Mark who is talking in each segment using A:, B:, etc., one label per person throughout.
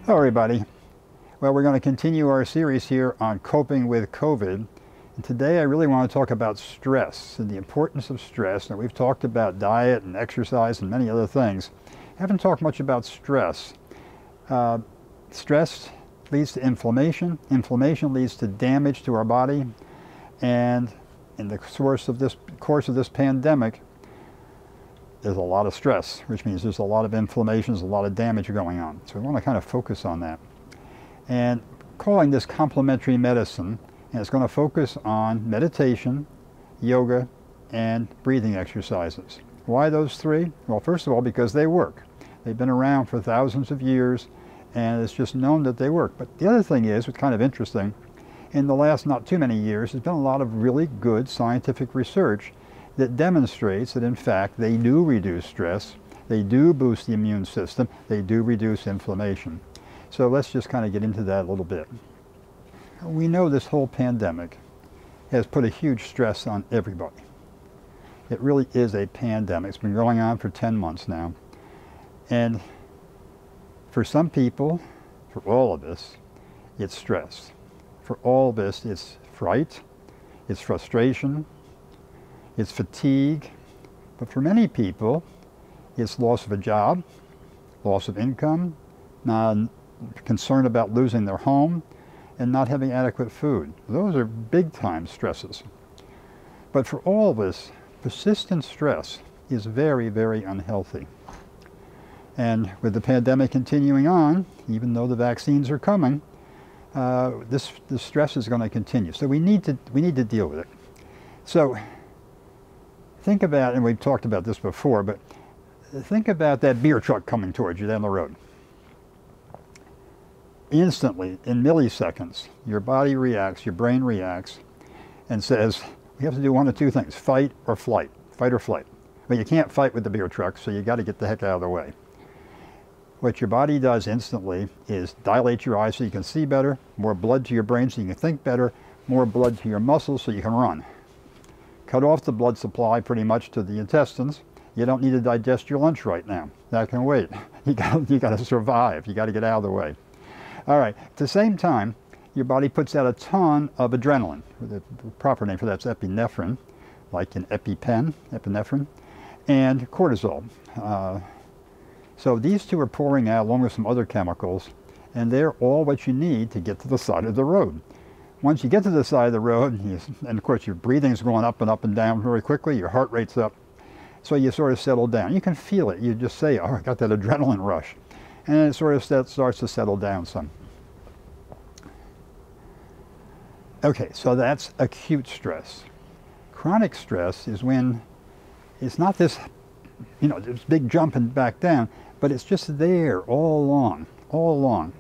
A: Hello everybody. Well, we're going to continue our series here on coping with COVID. And today I really want to talk about stress and the importance of stress. Now we've talked about diet and exercise and many other things. Haven't talked much about stress. Stress leads to inflammation. Inflammation leads to damage to our body. And in the course of this pandemic, there's a lot of stress, which means there's a lot of inflammation, there's a lot of damage going on. So we want to kind of focus on that. And calling this complementary medicine, and it's going to focus on meditation, yoga, and breathing exercises. Why those three? Well, first of all, because they work. They've been around for thousands of years, and it's just known that they work. But the other thing is, what's kind of interesting, in the last not too many years, there's been a lot of really good scientific research that demonstrates that in fact they do reduce stress, they do boost the immune system, they do reduce inflammation. So let's just kind of get into that a little bit. We know this whole pandemic has put a huge stress on everybody. It really is a pandemic. It's been going on for 10 months now. And for some people, for all of us, it's stress. For all of us, it's fright, it's frustration, it's fatigue, but for many people, it's loss of a job, loss of income, concern about losing their home, and not having adequate food. Those are big time stresses. But for all of us, persistent stress is very, very unhealthy. And with the pandemic continuing on, even though the vaccines are coming, this stress is going to continue. So we need to deal with it. So think about, and we've talked about this before, but think about that beer truck coming towards you down the road. Instantly, in milliseconds, your body reacts, your brain reacts, and says, we have to do one of two things, fight or flight, fight or flight. But you can't fight with the beer truck, so you got to get the heck out of the way. What your body does instantly is dilate your eyes so you can see better, more blood to your brain so you can think better, more blood to your muscles so you can run. Cut off the blood supply pretty much to the intestines. You don't need to digest your lunch right now. That can wait. You got to survive. You got to get out of the way. All right. At the same time, your body puts out a ton of adrenaline. The proper name for that's epinephrine, like an EpiPen, epinephrine, and cortisol. So these two are pouring out along with some other chemicals, and they're all what you need to get to the side of the road. Once you get to the side of the road, and of course your breathing's going up and down very quickly, your heart rate's up, so you sort of settle down. You can feel it. You just say, oh, I got that adrenaline rush. And then it sort of starts to settle down some. Okay, so that's acute stress. Chronic stress is when it's not this, this big jump and back down, but it's just there all along.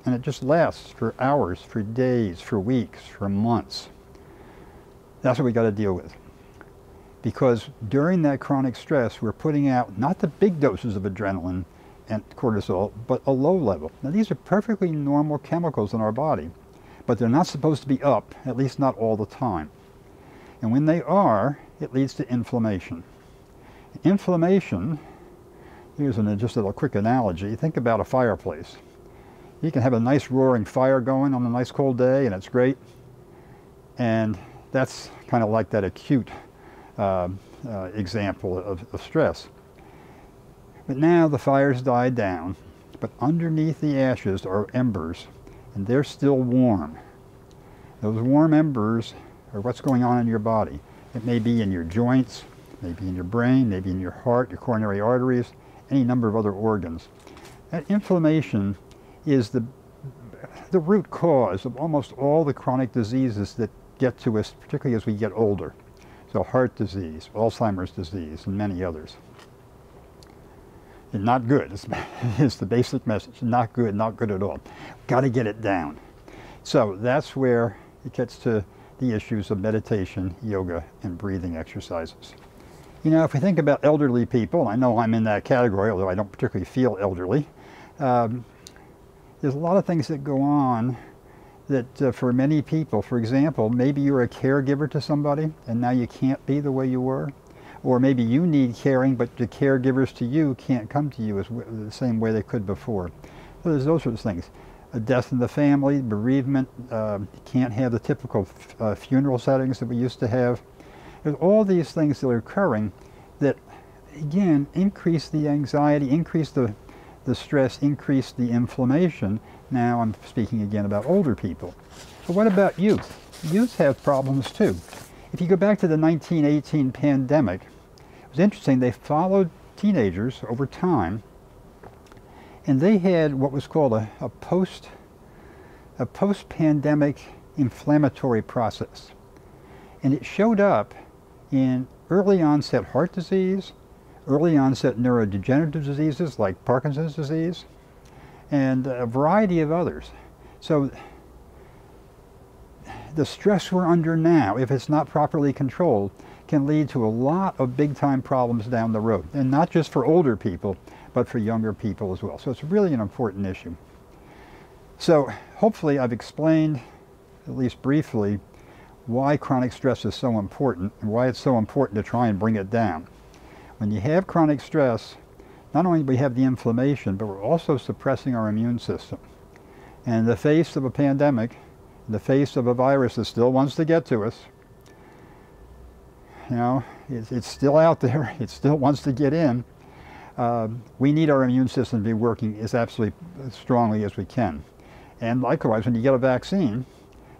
A: And it just lasts for hours, for days, for weeks, for months. That's what we got to deal with. Because during that chronic stress, we're putting out not the big doses of adrenaline and cortisol, but a low level. Now these are perfectly normal chemicals in our body, but they're not supposed to be up, at least not all the time. And when they are, it leads to inflammation. Inflammation, here's just a quick analogy. Think about a fireplace. You can have a nice roaring fire going on a nice cold day, and it's great. And that's kind of like that acute example of stress. But now the fire's died down, but underneath the ashes are embers, and they're still warm. Those warm embers are what's going on in your body. It may be in your joints, maybe in your brain, maybe in your heart, your coronary arteries, any number of other organs. That inflammation is the root cause of almost all the chronic diseases that get to us, particularly as we get older. So heart disease, Alzheimer's disease, and many others. And not good, it's the basic message. Not good at all. Got to get it down. So that's where it gets to the issues of meditation, yoga, and breathing exercises. If we think about elderly people, I know I'm in that category, although I don't particularly feel elderly, there's a lot of things that go on that for many people, for example, maybe you're a caregiver to somebody and now you can't be the way you were. Or maybe you need caring, but the caregivers to you can't come to you the same way they could before. So there's those sorts of things. a death in the family, bereavement. You can't have the typical funeral settings that we used to have. There's all these things that are occurring that, again, increase the anxiety, increase the stress, increase the inflammation. Now I'm speaking again about older people. But what about youth? Youth have problems too. If you go back to the 1918 pandemic, it was interesting, they followed teenagers over time, and they had what was called a post-pandemic inflammatory process. And it showed up in early onset heart disease, early onset neurodegenerative diseases like Parkinson's disease, and a variety of others. So the stress we're under now, if it's not properly controlled, can lead to a lot of big-time problems down the road. And not just for older people, but for younger people as well. So it's really an important issue. So hopefully I've explained, at least briefly, why chronic stress is so important and why it's so important to try and bring it down. When you have chronic stress, not only do we have the inflammation, but we're also suppressing our immune system. And in the face of a pandemic, in the face of a virus that still wants to get to us, you know, it's still out there, it still wants to get in. We need our immune system to be working as absolutely strongly as we can. And likewise, when you get a vaccine,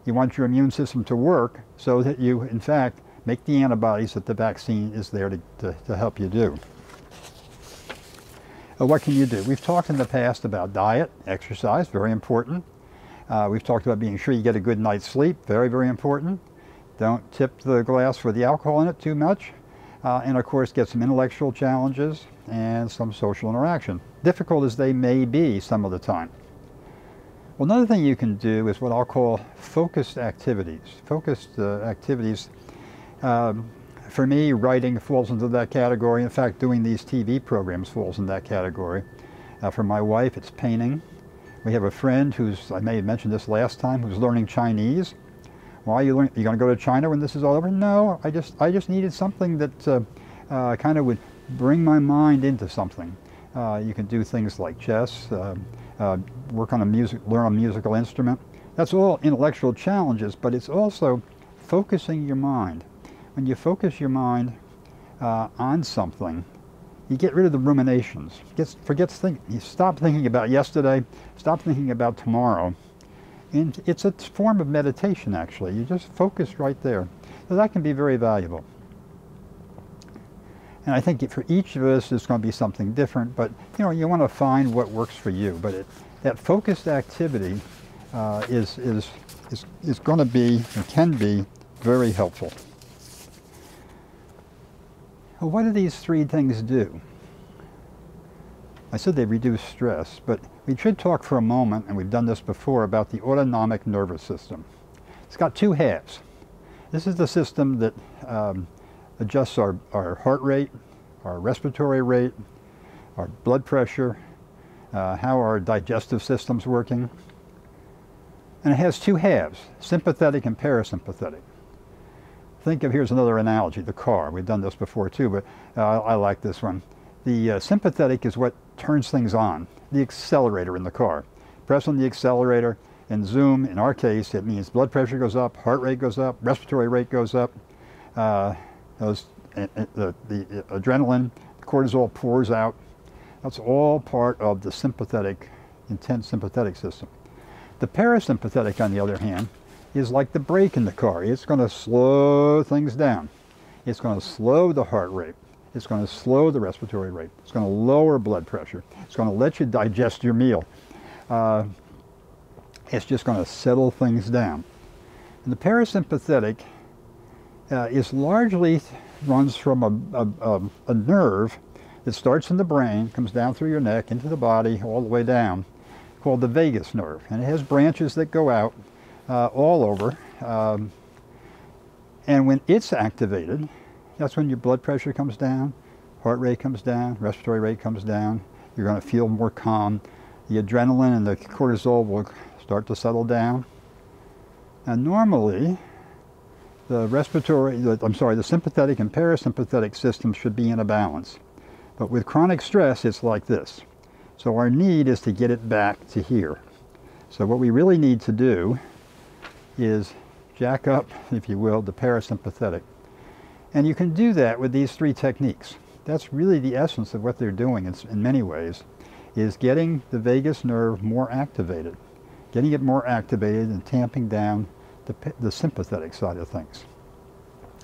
A: you want your immune system to work so that you, in fact, make the antibodies that the vaccine is there to help you do. What can you do? We've talked in the past about diet, exercise, very important. We've talked about being sure you get a good night's sleep, very, very important. Don't tip the glass with the alcohol in it too much. And of course, get some intellectual challenges and some social interaction, difficult as they may be some of the time. Well, another thing you can do is what I'll call focused activities. Focused activities, for me, writing falls into that category. In fact, doing these TV programs falls in that category. For my wife, it's painting. We have a friend who's, I may have mentioned this last time, who's learning Chinese. Why are you learning? Are you going to go to China when this is all over? No, I just needed something that kind of would bring my mind into something. You can do things like chess, work on learn a musical instrument. That's all intellectual challenges, but it's also focusing your mind. When you focus your mind on something, you get rid of the ruminations. You stop thinking about yesterday, stop thinking about tomorrow. And it's a form of meditation, actually. You just focus right there. So that can be very valuable. And I think for each of us, it's going to be something different, but you know, you want to find what works for you. But that focused activity is going to be and can be very helpful. Well, what do these three things do? I said they reduce stress, but we should talk for a moment, and we've done this before, about the autonomic nervous system. It's got two halves. This is the system that adjusts our heart rate, our respiratory rate, our blood pressure, how our digestive system's working. And it has two halves, sympathetic and parasympathetic. Think of, here's another analogy, the car. We've done this before too, but I like this one. The sympathetic is what turns things on, the accelerator in the car. Press on the accelerator and zoom. In our case, it means blood pressure goes up, heart rate goes up, respiratory rate goes up. The adrenaline, cortisol pours out. That's all part of the sympathetic, intense sympathetic system. The parasympathetic, on the other hand, is like the brake in the car. It's going to slow things down. It's going to slow the heart rate. It's going to slow the respiratory rate. It's going to lower blood pressure. It's going to let you digest your meal. It's just going to settle things down. And the parasympathetic is largely runs from a nerve that starts in the brain, comes down through your neck, into the body, all the way down, called the vagus nerve. And it has branches that go out all over. And when it's activated, that's when your blood pressure comes down, heart rate comes down, respiratory rate comes down. You're going to feel more calm. The adrenaline and the cortisol will start to settle down. And normally, the sympathetic and parasympathetic systems should be in a balance. But with chronic stress, it's like this. So our need is to get it back to here. So what we really need to do is jack up, if you will, the parasympathetic. And you can do that with these three techniques. That's really the essence of what they're doing in many ways, is getting the vagus nerve more activated, getting it more activated and tamping down the sympathetic side of things.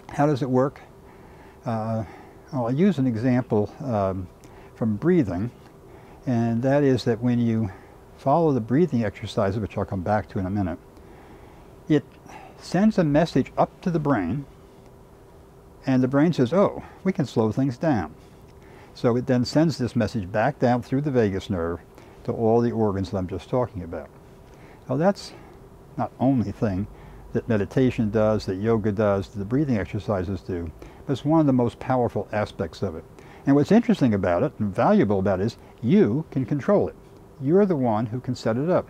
A: How does it work? I'll use an example from breathing, and that is that when you follow the breathing exercises, which I'll come back to in a minute, it sends a message up to the brain, and the brain says, oh, we can slow things down. So it then sends this message back down through the vagus nerve to all the organs that I'm just talking about. Now that's not the only thing that meditation does, that yoga does, that the breathing exercises do, but it's one of the most powerful aspects of it. And what's interesting about it and valuable about it is you can control it. You're the one who can set it up.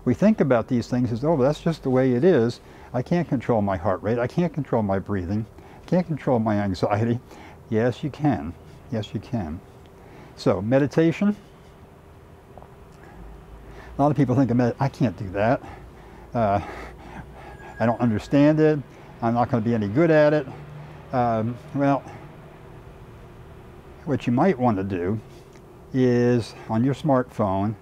A: We think about these things as, oh, that's just the way it is. I can't control my heart rate. I can't control my breathing. I can't control my anxiety. Yes, you can. Yes, you can. So, meditation. A lot of people think, I can't do that. I don't understand it. I'm not going to be any good at it. Well, what you might want to do is, on your smartphone,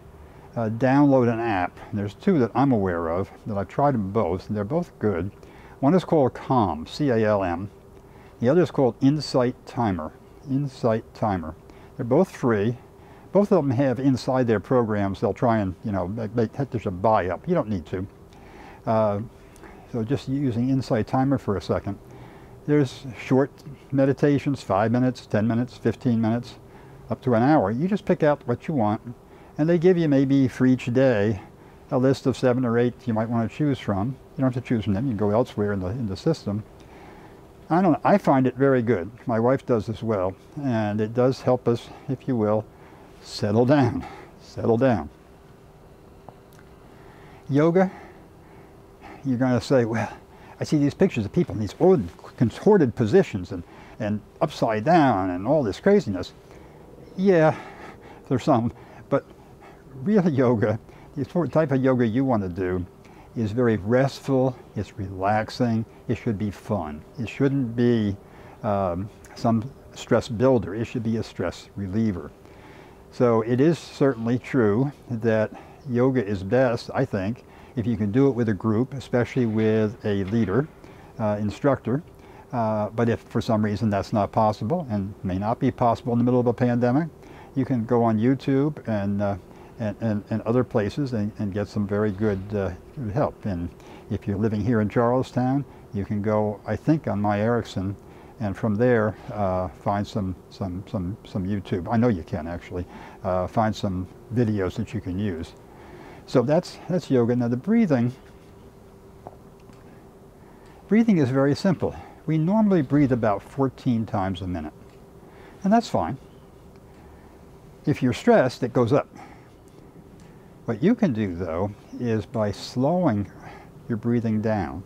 A: download an app. There's two that I'm aware of, that I've tried them both, and they're both good. One is called Calm, C-A-L-M. The other is called Insight Timer, Insight Timer. They're both free. Both of them have inside their programs, they'll try and, there's a buy-up. You don't need to. So just using Insight Timer for a second. There's short meditations, 5 minutes, 10 minutes, 15 minutes, up to an hour. You just pick out what you want, and they give you maybe for each day a list of 7 or 8 you might want to choose from. You don't have to choose from them. You can go elsewhere in the system. I don't know. I find it very good. My wife does as well, and it does help us, if you will, settle down. Settle down. Yoga, you're going to say, well, I see these pictures of people in these contorted positions and upside down and all this craziness. Yeah, there's some, but real yoga, the type of yoga you want to do, is very restful, it's relaxing, it should be fun. It shouldn't be some stress builder, it should be a stress reliever. So it is certainly true that yoga is best, I think, if you can do it with a group, especially with a leader, instructor. But if for some reason that's not possible, and may not be possible in the middle of a pandemic, you can go on YouTube and other places and get some very good help. And if you're living here in Charlestown, you can go, I think, on My Erickson, and from there find some YouTube. I know you can actually find some videos that you can use. So that's yoga. Now the breathing is very simple. We normally breathe about 14 times a minute, and that's fine. If you're stressed, it goes up. What you can do, though, is by slowing your breathing down.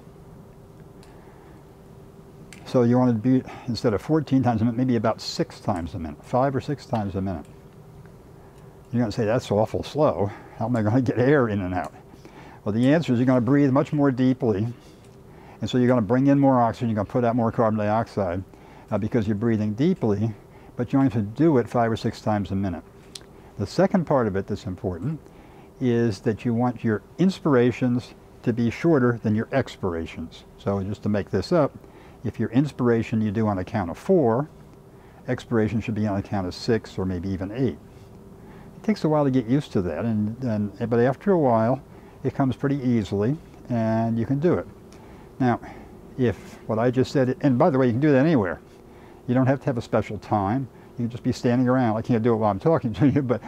A: So you want to be, instead of 14 times a minute, maybe about 6 times a minute, 5 or 6 times a minute. You're going to say, that's awful slow. How am I going to get air in and out? Well, the answer is you're going to breathe much more deeply. And so you're going to bring in more oxygen, you're going to put out more carbon dioxide because you're breathing deeply, but you're going to do it 5 or 6 times a minute. The second part of it that's important is that you want your inspirations to be shorter than your expirations. So just to make this up, if your inspiration you do on a count of 4, expiration should be on a count of 6 or maybe even 8. It takes a while to get used to that, but after a while it comes pretty easily and you can do it. Now, if what I just said, and by the way, you can do that anywhere. You don't have to have a special time. You can just be standing around. I can't do it while I'm talking to you, but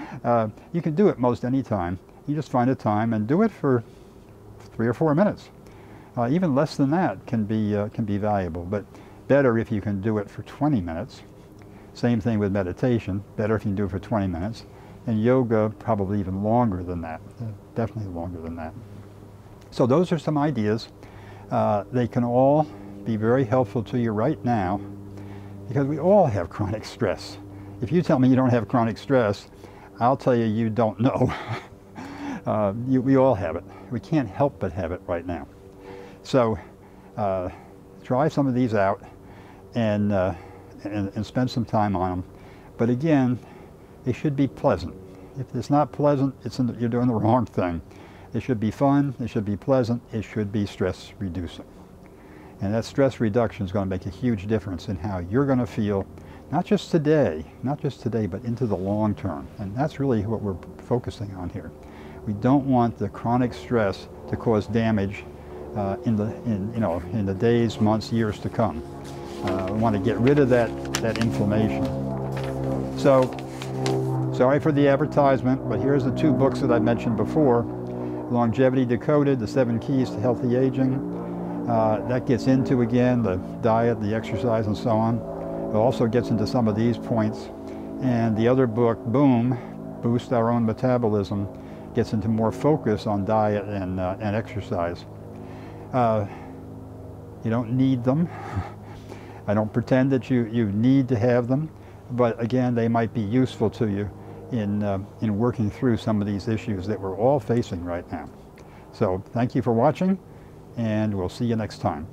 A: you can do it most any time. You just find a time and do it for 3 or 4 minutes. Even less than that can be valuable, but better if you can do it for 20 minutes. Same thing with meditation. Better if you can do it for 20 minutes. And yoga, probably even longer than that. Definitely longer than that. So those are some ideas. They can all be very helpful to you right now because we all have chronic stress. If you tell me you don't have chronic stress, I'll tell you you don't know. We all have it. we can't help but have it right now. So try some of these out and spend some time on them. But again, it should be pleasant. If it's not pleasant, you're doing the wrong thing. It should be fun, it should be pleasant, it should be stress reducing. And that stress reduction is going to make a huge difference in how you're going to feel, not just today, but into the long term. And that's really what we're focusing on here. We don't want the chronic stress to cause damage in the days, months, years to come. We want to get rid of that inflammation. So, sorry for the advertisement, but here's the 2 books that I mentioned before. Longevity Decoded, The 7 Keys to Healthy Aging. That gets into, again, the diet, the exercise, and so on. It also gets into some of these points. And the other book, Boom, Boost Our Own Metabolism, gets into more focus on diet and exercise. You don't need them. I don't pretend that you need to have them, but again, they might be useful to you in working through some of these issues that we're all facing right now. So thank you for watching, and we'll see you next time.